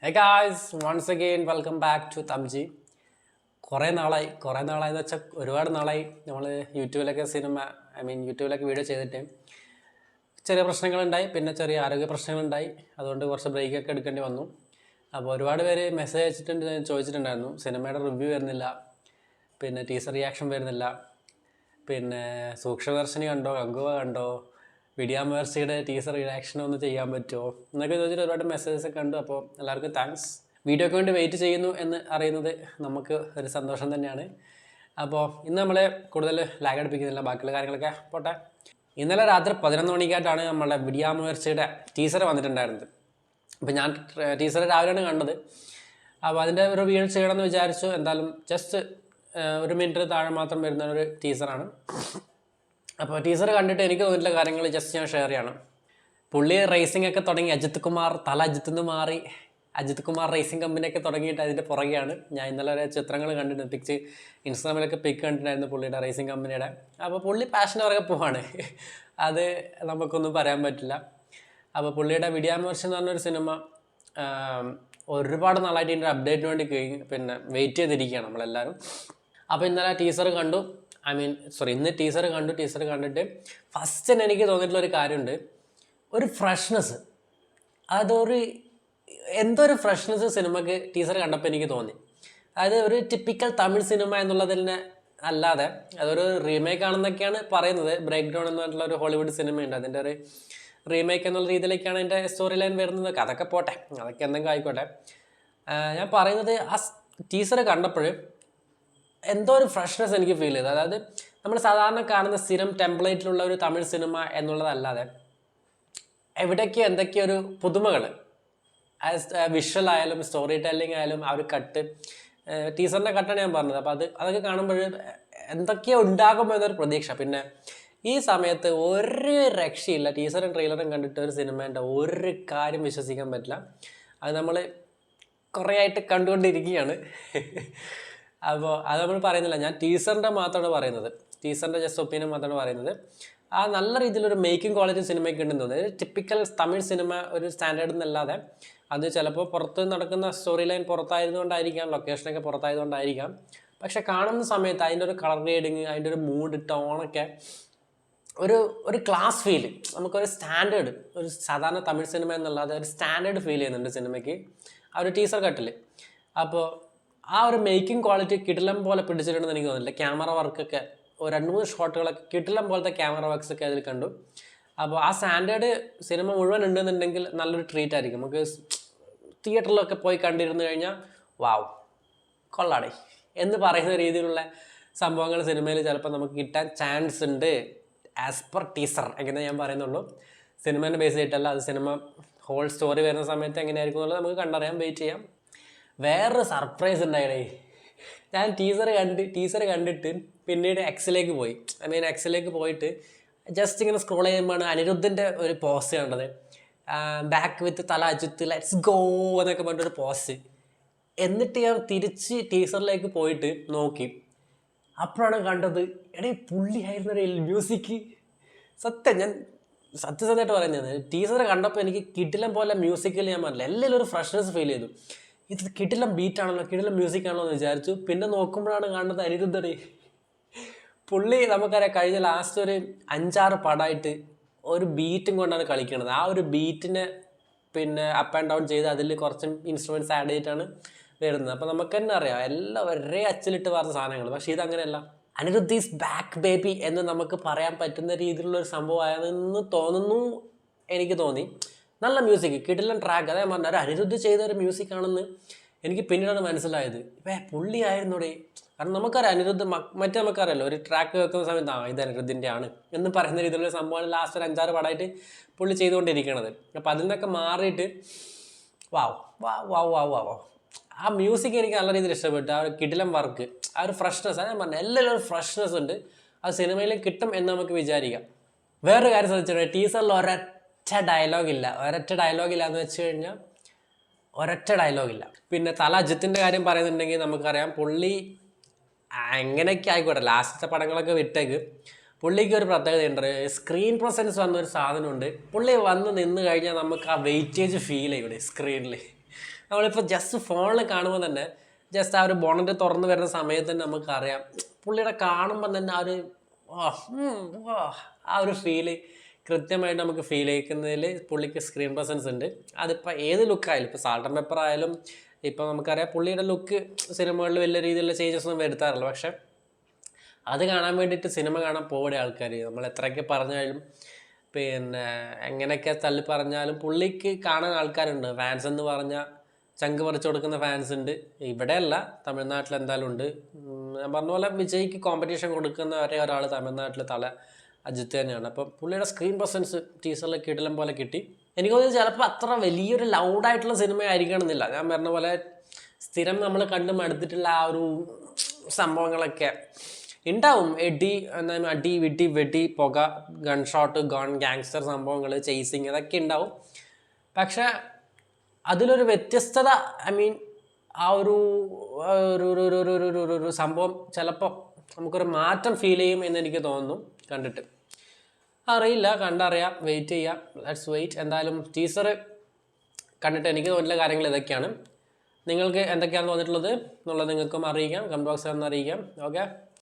Hey guys, once again welcome back to Tamji. കുറേ നാളായി എന്ന് വെച്ചാൽ ഒരുപാട് നാളായി നമ്മൾ യൂട്യൂബിലൊക്കെ യൂട്യൂബിലൊക്കെ വീഡിയോ ചെയ്തിട്ട് ചെറിയ പ്രശ്നങ്ങളുണ്ടായി, പിന്നെ ചെറിയ ആരോഗ്യ പ്രശ്നങ്ങളുണ്ടായി. അതുകൊണ്ട് കുറച്ച് ബ്രേക്കൊക്കെ എടുക്കേണ്ടി വന്നു. അപ്പോൾ ഒരുപാട് പേര് മെസ്സേജ് അയച്ചിട്ടുണ്ട്, ചോദിച്ചിട്ടുണ്ടായിരുന്നു സിനിമയുടെ റിവ്യൂ വരുന്നില്ല, പിന്നെ ടീസർ റിയാക്ഷൻ വരുന്നില്ല, പിന്നെ സൂക്ഷ്മദർശിനി കണ്ടോ, ഗംഗുവ കണ്ടോ, വിഡിയാമേഴ്സിയുടെ ടീസർ റിയാക്ഷൻ ഒന്ന് ചെയ്യാൻ പറ്റുമോ എന്നൊക്കെ ചോദിച്ചിട്ട് ഒരുപാട് മെസ്സേജസ് ഒക്കെ കണ്ടു. അപ്പോൾ എല്ലാവർക്കും താങ്ക്സ്. വീഡിയോയ്ക്ക് വേണ്ടി വെയിറ്റ് ചെയ്യുന്നു എന്ന് അറിയുന്നത് നമുക്ക് ഒരു സന്തോഷം തന്നെയാണ്. അപ്പോൾ ഇന്ന് നമ്മൾ കൂടുതൽ ലാഗ് അടുപ്പിക്കുന്നില്ല, ബാക്കിയുള്ള കാര്യങ്ങളൊക്കെ പോട്ടെ. ഇന്നലെ രാത്രി 11 മണിക്കായിട്ടാണ് നമ്മളെ വിഡിയാമേഴ്സിയുടെ ടീസർ വന്നിട്ടുണ്ടായിരുന്നത്. അപ്പോൾ ഞാൻ ടീസർ രാവിലെയാണ് കണ്ടത്. അപ്പോൾ അതിൻ്റെ ഒരു വീഡിയോ ചെയ്യണമെന്ന് വിചാരിച്ചു. എന്തായാലും ജസ്റ്റ് 1 മിനിറ്റ് താഴെ മാത്രം വരുന്ന ഒരു ടീസറാണ്. അപ്പോൾ ടീസർ കണ്ടിട്ട് എനിക്ക് തോന്നിയിട്ടുള്ള കാര്യങ്ങൾ ജസ്റ്റ് ഞാൻ ഷെയർ ചെയ്യണം. പുള്ളി റേസിംഗ് ഒക്കെ തുടങ്ങി, അജിത് നിന്ന് മാറി അജിത് കുമാർ റേസിംഗ് കമ്പനിയൊക്കെ തുടങ്ങിയിട്ട് അതിൻ്റെ പുറകെയാണ്. ഞാൻ ഇന്നലെ ഒരു ചിത്രങ്ങൾ കണ്ടിട്ട് ഇൻസ്റ്റാഗ്രാമിലൊക്കെ പിക്ക് കണ്ടിട്ടുണ്ടായിരുന്നു പുള്ളിയുടെ റേസിംഗ് കമ്പനിയുടെ. അപ്പോൾ പുള്ളി പാഷന് പുറകെ പോവാണ്, അത് നമുക്കൊന്നും പറയാൻ പറ്റില്ല. അപ്പോൾ പുള്ളിയുടെ വിഡിയാമേഴ്സ് എന്ന് പറഞ്ഞൊരു സിനിമ ഒരുപാട് നാളായിട്ട് ഇതിൻ്റെ അപ്ഡേറ്റിന് വേണ്ടി വെയിറ്റ് ചെയ്തിരിക്കുകയാണ് നമ്മളെല്ലാവരും. അപ്പോൾ ഇന്നലെ ടീസർ കണ്ടു, ഇന്ന് ടീസർ കണ്ടിട്ട് ഫസ്റ്റ് തന്നെ എനിക്ക് തോന്നിയിട്ടുള്ള ഒരു കാര്യമുണ്ട്, ഒരു ഫ്രഷ്നെസ്. അതൊരു എന്തോ ഒരു ഫ്രഷ്നെസ് സിനിമയ്ക്ക് ടീസർ കണ്ടപ്പോൾ എനിക്ക് തോന്നി. അതായത് ഒരു ടിപ്പിക്കൽ തമിഴ് സിനിമ എന്നുള്ളതിന് അല്ലാതെ അതൊരു റീമേക്ക് ആണെന്നൊക്കെയാണ് പറയുന്നത്. ബ്രേക്ക് ഡൗൺ എന്ന് പറഞ്ഞിട്ടുള്ള ഒരു ഹോളിവുഡ് സിനിമയുണ്ട്, അതിൻ്റെ ഒരു റീമേക്ക് എന്നുള്ള രീതിയിലേക്കാണ് അതിൻ്റെ സ്റ്റോറി ലൈൻ വരുന്നത്. അതൊക്കെ പോട്ടെ, അതൊക്കെ എന്തെങ്കിലും ആയിക്കോട്ടെ. ഞാൻ പറയുന്നത് ആ ടീസർ കണ്ടപ്പോൾ എന്തോ ഒരു ഫ്രഷ്നെസ് എനിക്ക് ഫീൽ ചെയ്തു. അതായത് നമ്മൾ സാധാരണ കാണുന്ന സ്ഥിരം ടെംപ്ലേറ്റിലുള്ള ഒരു തമിഴ് സിനിമ എന്നുള്ളതല്ലാതെ എവിടേക്കോ എന്തൊക്കെയോ ഒരു പുതുമകൾ, വിഷ്വൽ ആയാലും സ്റ്റോറി ടെല്ലിംഗ് ആയാലും ആ ഒരു കട്ട്, ടീസറിൻ്റെ കട്ടാണ് ഞാൻ പറഞ്ഞത്. അപ്പോൾ അതൊക്കെ കാണുമ്പോൾ എന്തൊക്കെയോ ഉണ്ടാകുമ്പോൾ എന്നൊരു പ്രതീക്ഷ. പിന്നെ ഈ സമയത്ത് ഒരു രക്ഷയില്ല. ടീസറും ട്രെയിലറും കണ്ടിട്ട് ഒരു സിനിമേൻ്റെ ഒരു കാര്യം വിശ്വസിക്കാൻ പറ്റില്ല. അത് നമ്മൾ കുറേ ആയിട്ട് കണ്ടുകൊണ്ടിരിക്കുകയാണ്. അപ്പോൾ അത് നമ്മൾ പറയുന്നില്ല, ഞാൻ ടീസറിൻ്റെ മാത്രമാണ് പറയുന്നത്, ടീസറിൻ്റെ ജസ്റ്റ് ഒപ്പീനിയൻ മാത്രമാണ് പറയുന്നത്. ആ നല്ല രീതിയിലൊരു മേക്കിംഗ് ക്വാളിറ്റി സിനിമയ്ക്ക് ഉണ്ടെന്ന് തോന്നുന്നത്. ടിപ്പിക്കൽ തമിഴ് സിനിമ ഒരു സ്റ്റാൻഡേർഡ് എന്നല്ലാതെ അത് ചിലപ്പോൾ പുറത്ത് നടക്കുന്ന സ്റ്റോറി ലൈൻ പുറത്തായതുകൊണ്ടായിരിക്കാം, ലൊക്കേഷനൊക്കെ പുറത്തായതുകൊണ്ടായിരിക്കാം. പക്ഷെ കാണുന്ന സമയത്ത് അതിൻ്റെ ഒരു കളർ ഗ്രേഡിങ്, അതിൻ്റെ ഒരു മൂഡ്, ടോണൊക്കെ ഒരു ക്ലാസ് ഫീൽ, നമുക്കൊരു സ്റ്റാൻഡേർഡ്, ഒരു സാധാരണ തമിഴ് സിനിമ എന്നല്ലാതെ ഒരു സ്റ്റാൻഡേർഡ് ഫീൽ ചെയ്യുന്നുണ്ട് സിനിമയ്ക്ക് ആ ഒരു ടീസർ കട്ടിൽ. അപ്പോൾ ആ ഒരു മേക്കിംഗ് ക്വാളിറ്റി കിടിലം പോലെ പിടിച്ചിട്ടുണ്ടെന്ന് എനിക്ക് തോന്നുന്നില്ല. ക്യാമറ വർക്കൊക്കെ 2-3 ഷോട്ടുകളൊക്കെ കിടിലം പോലത്തെ ക്യാമറ വർക്ക്സ് ഒക്കെ അതിൽ കണ്ടു. അപ്പോൾ ആ സ്റ്റാൻഡേർഡ് സിനിമ മുഴുവൻ ഉണ്ടെന്നുണ്ടെങ്കിൽ നല്ലൊരു ട്രീറ്റ് ആയിരിക്കും. നമുക്ക് തിയേറ്ററിലൊക്കെ പോയി കണ്ടിരുന്നു കഴിഞ്ഞാൽ വാവ് കൊള്ളാടേ എന്ന് പറയുന്ന രീതിയിലുള്ള സംഭവങ്ങൾ സിനിമയിൽ ചിലപ്പോൾ നമുക്ക് കിട്ടാൻ ചാൻസ് ഉണ്ട്, ആസ് പെർ ടീസർ. എങ്ങനെ ഞാൻ പറയുന്നുള്ളൂ, സിനിമേനെ ബേസ് ചെയ്തിട്ടല്ല. അത് സിനിമ ഹോൾ സ്റ്റോറി വരുന്ന സമയത്ത് എങ്ങനെയായിരിക്കും എന്നുള്ളത് നമുക്ക് കണ്ടറിയാം, വെയിറ്റ് ചെയ്യാം. വേറൊരു സർപ്രൈസ് ഉണ്ടായിടേ. ഞാൻ ടീസർ കണ്ടിട്ട് പിന്നീട് എക്സിലേക്ക് പോയി. എക്സിലേക്ക് പോയിട്ട് ജസ്റ്റ് ഇങ്ങനെ സ്ക്രോൾ ചെയ്യുമ്പോഴാണ് അനിരുദ്ധിൻ്റെ ഒരു പോസ്റ്റ് കണ്ടത്. ബാക്ക് വിത്ത് തല അജിത്ത് ലെറ്റ്സ് ഗോ എന്നൊക്കെ പറഞ്ഞൊരു പോസ്റ്റ്. എന്നിട്ട് ഞാൻ തിരിച്ച് ടീസറിലേക്ക് പോയിട്ട് നോക്കി. അപ്പോഴാണ് കണ്ടത്, പുള്ളിയായിരുന്നൊരു മ്യൂസിക്. ഞാൻ സത്യസന്ധമായിട്ട് പറയുന്നത്, ടീസർ കണ്ടപ്പോൾ എനിക്ക് കിടിലം പോലെ മ്യൂസിക്കിൽ ഞാൻ പറഞ്ഞില്ല, എല്ലാവരും ഒരു ഫ്രഷ്നെസ് ഫീൽ ചെയ്തു. ഇത് കിടിലം ബീറ്റാണല്ലോ, കിടിലം മ്യൂസിക് ആണല്ലോ എന്ന് വിചാരിച്ചു. പിന്നെ നോക്കുമ്പോഴാണ് കാണുന്നത് അനിരുദ്ധരെ. പുള്ളി നമുക്കറിയാം, കഴിഞ്ഞ ലാസ്റ്റ് ഒരു 5-6 പടമായിട്ട് ഒരു ബീറ്റും കൊണ്ടാണ് കളിക്കുന്നത്. ആ ഒരു ബീറ്റിനെ അപ്പ് ആൻഡ് ഡൗൺ ചെയ്ത് അതിൽ കുറച്ച് ഇൻസ്ട്രുമെൻറ്റ്സ് ആഡ് ചെയ്തിട്ടാണ് വരുന്നത്. അപ്പോൾ നമുക്ക് തന്നെ അറിയാം, എല്ലാം ഒരേ അച്ചിലിട്ട് പറഞ്ഞ സാധനങ്ങൾ. പക്ഷേ ഇതങ്ങനെയല്ല. അനിരുദ്ധ് ഈസ് ബാക്ക് ബേബി എന്ന് നമുക്ക് പറയാൻ പറ്റുന്ന രീതിയിലുള്ളൊരു സംഭവമായെന്ന് തോന്നുന്നു, എനിക്ക് തോന്നി. നല്ല മ്യൂസിക്, കിടിലൻ ട്രാക്ക്. അതേ പറഞ്ഞ ഒരു അനിരുദ്ധ് ചെയ്ത ഒരു മ്യൂസിക് ആണെന്ന് എനിക്ക് പിന്നീടാണ് മനസ്സിലായത്. പുള്ളി ആയിരുന്നോടെ. കാരണം നമുക്കറിയാം അനിരുദ്ധ് നമുക്കറിയാലോ, ഒരു ട്രാക്ക് വെക്കുന്ന സമയത്ത് ഇത് അനിരുദ്ധിൻ്റെ ആണ് എന്ന് പറയുന്ന രീതിയിലുള്ള സംഭവമാണ് ലാസ്റ്റ് ഒരു 5-6 പടമായിട്ട് പുള്ളി ചെയ്തുകൊണ്ടിരിക്കണത്. അപ്പോൾ അതിൽ നിന്നൊക്കെ മാറിയിട്ട് വാവ് ആ മ്യൂസിക് എനിക്ക് നല്ല രീതിയിൽ ഇഷ്ടപ്പെട്ടു. ആ ഒരു കിടിലം വർക്ക്, ആ ഒരു ഫ്രഷ്നെസ്, ഞാൻ പറഞ്ഞത് എല്ലാവരും ഒരു ഫ്രഷ്നെസ് ഉണ്ട്. അത് സിനിമയിൽ കിട്ടും എന്ന് നമുക്ക് വിചാരിക്കാം. വേറൊരു കാര്യം ശ്രദ്ധിച്ചിട്ടുണ്ട്, ടീസറിൽ ഒരൊറ്റ ഡയലോഗില്ല എന്ന് വെച്ച് കഴിഞ്ഞാൽ ഒരൊറ്റ ഡയലോഗില്ല. പിന്നെ തല അജിത്തിൻ്റെ കാര്യം പറയുന്നുണ്ടെങ്കിൽ നമുക്കറിയാം, പുള്ളി എങ്ങനെയൊക്കെ ആയിക്കോട്ടെ, ലാസ്റ്റത്തെ പടങ്ങളൊക്കെ വിട്ടേക്ക്, പുള്ളിക്ക് ഒരു പ്രത്യേകതയുണ്ട്. സ്ക്രീൻ പ്രസൻസ് വന്നൊരു സാധനമുണ്ട്. പുള്ളി വന്ന് നിന്ന് കഴിഞ്ഞാൽ നമുക്ക് ആ വെയിറ്റേജ് ഫീൽ ചെയ്യൂടെ സ്ക്രീനിൽ. നമ്മളിപ്പോൾ ജസ്റ്റ് ഫോണിൽ കാണുമ്പോൾ തന്നെ ജസ്റ്റ് ആ ഒരു ബോണറ്റ് തുറന്ന് വരുന്ന സമയത്ത് തന്നെ നമുക്കറിയാം പുള്ളിയുടെ കാണുമ്പോൾ തന്നെ ആ ഒരു ആ ഒരു ഫീല് കൃത്യമായിട്ട് നമുക്ക് ഫീൽ ചെയ്യിക്കുന്നതിൽ പുള്ളിക്ക് സ്ക്രീൻ പ്രസൻസ് ഉണ്ട്. അതിപ്പോൾ ഏത് ലുക്കായാലും, ഇപ്പോൾ സാൾട്ട് ആൻഡ് പെപ്പർ ആയാലും, ഇപ്പോൾ നമുക്കറിയാം പുള്ളിയുടെ ലുക്ക് സിനിമകളിൽ വലിയ രീതിയിലുള്ള ചേഞ്ചസ് ഒന്നും വരുത്താറില്ല. പക്ഷെ അത് കാണാൻ വേണ്ടിയിട്ട് സിനിമ കാണാൻ പോവുക ആൾക്കാർ. നമ്മൾ എത്രയൊക്കെ പറഞ്ഞാലും പിന്നെ എങ്ങനെയൊക്കെ തള്ളി പറഞ്ഞാലും പുള്ളിക്ക് കാണാൻ ആൾക്കാരുണ്ട്. ഫാൻസ് എന്ന് പറഞ്ഞാൽ ചങ്ക് പറിച്ചു കൊടുക്കുന്ന ഫാൻസ് ഉണ്ട്. ഇവിടെയല്ല, തമിഴ്നാട്ടിൽ എന്തായാലും ഉണ്ട്. ഞാൻ പറഞ്ഞ പോലെ വിജയ്ക്ക് കോമ്പറ്റീഷൻ കൊടുക്കുന്ന ഒരേ ഒരാൾ തമിഴ്നാട്ടിൽ അജിത്ത് തന്നെയാണ്. അപ്പം പുള്ളിയുടെ സ്ക്രീൻ പ്രസൻസ് ടീസറിൽ കിടലം പോലെ കിട്ടി. എനിക്ക് തോന്നുന്നത് ചിലപ്പോൾ അത്ര വലിയൊരു ലൗഡായിട്ടുള്ള സിനിമ ആയിരിക്കണമെന്നില്ല. ഞാൻ പറഞ്ഞ പോലെ സ്ഥിരം നമ്മൾ കണ്ട് മടുത്തിട്ടുള്ള ആ ഒരു സംഭവങ്ങളൊക്കെ ഉണ്ടാവും. അടി വിട്ടി വെടി പുക ഗൺ ഷോട്ട് ഗാങ്സ്റ്റർ സംഭവങ്ങൾ ചേസിങ് അതൊക്കെ ഉണ്ടാവും. പക്ഷെ അതിലൊരു വ്യത്യസ്തത, ഐ മീൻ ആ ഒരു സംഭവം ചിലപ്പോൾ നമുക്കൊരു മാറ്റം ഫീൽ ചെയ്യും എന്ന് എനിക്ക് തോന്നുന്നു കണ്ടിട്ട്. അറിയില്ല, കണ്ടറിയാം, വെയിറ്റ് ചെയ്യാം, ലെറ്റ്സ് വെയിറ്റ്. എന്തായാലും ടീസർ കണ്ടിട്ട് എനിക്ക് തോന്നിയിട്ടുള്ള കാര്യങ്ങൾ ഇതൊക്കെയാണ്. നിങ്ങൾക്ക് എന്തൊക്കെയാണ് തോന്നിയിട്ടുള്ളത് എന്നുള്ളത് നിങ്ങൾക്കും അറിയിക്കാം, കമൻറ്റ് ബോക്സിൽ ഒന്ന് അറിയിക്കാം. ഓക്കെ,